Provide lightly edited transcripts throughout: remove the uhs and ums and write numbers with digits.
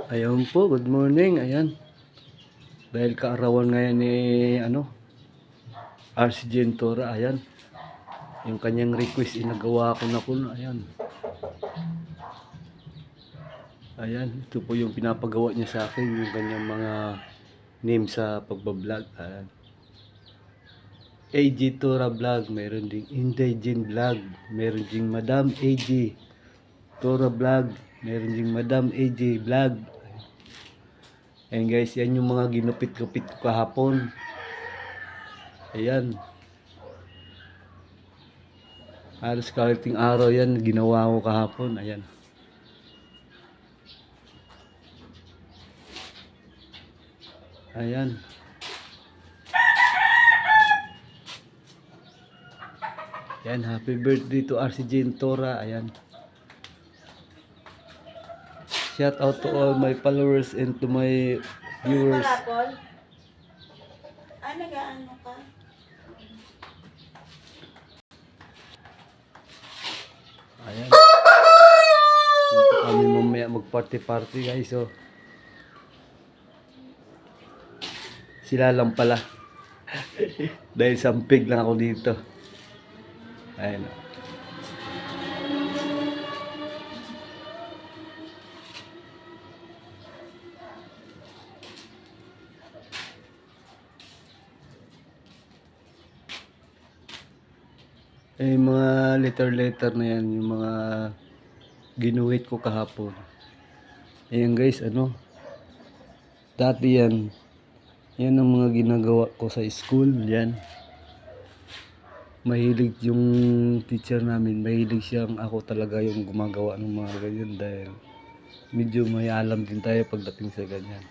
Ayun po, good morning. Ayan. Dahil kaarawan ngayon ni RC Gentora, ayan. Yung kanyang request inagawa ko na po. Ayan. Ayan, ito po yung pinapagawa niya sa akin, yung kanyang mga name sa pagbablog. Ayan. AG Tora Vlog, meron ding Indigene Vlog, meron ding Madam AG Tora Vlog, meron ding Madam AG Vlog. Ayan guys, yan yung mga ginupit-gupit ko kahapon. Ayan. Halos kalating araw yan, ginawa ko kahapon. Ayan. Ayan. Ayan, happy birthday to RC Gentora. Ayan. Shout out to all my followers and to my viewers. Nag-aano ka? Ayan. Dito kami mamaya mag-party guys. So, sila lang pala. Dahil sampig lang ako dito. Ayan. Eh, mga letter na yan, yung mga ginuhit ko kahapon. Ayan guys, dati yan ang mga ginagawa ko sa school. Yan, mahilig yung teacher namin, mahilig siyang ako talaga yung gumagawa ng mga ganyan, dahil medyo may alam din tayo pagdating sa ganyan.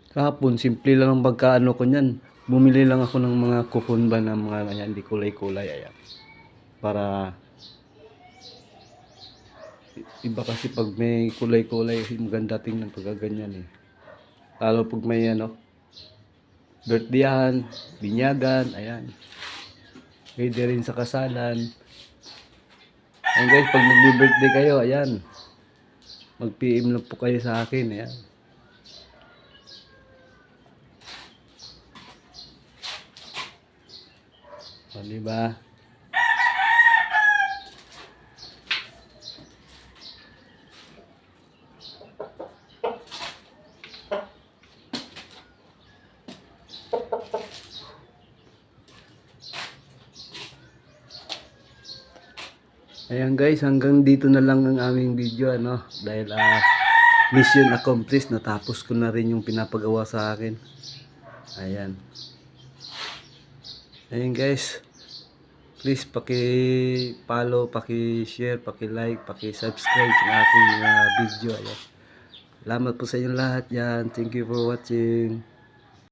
Kahapon, simple lang ang pagkaano ko niyan. Bumili lang ako ng mga coupon ba ng mga ganyan, di kulay-kulay. Ayan. Para iba kasi pag may kulay-kulay, maganda tingnan pag ganyan eh. Lalo pag may birthdayhan, binyagan, ayan. Pwede rin sa kasalan. Ayan guys, pag nag-birthday kayo, ayan. Mag-PM lang po kayo sa akin, ayan. O, diba? Ayan guys, hanggang dito na lang ang aming video, dahil mission accomplished, natapos ko na rin yung pinapagawa sa akin. Ayan. Ayan guys, please paki-follow, paki-share, paki-like, paki-subscribe sa aking video. Ayan. Salamat po sa inyo lahat yan. Thank you for watching.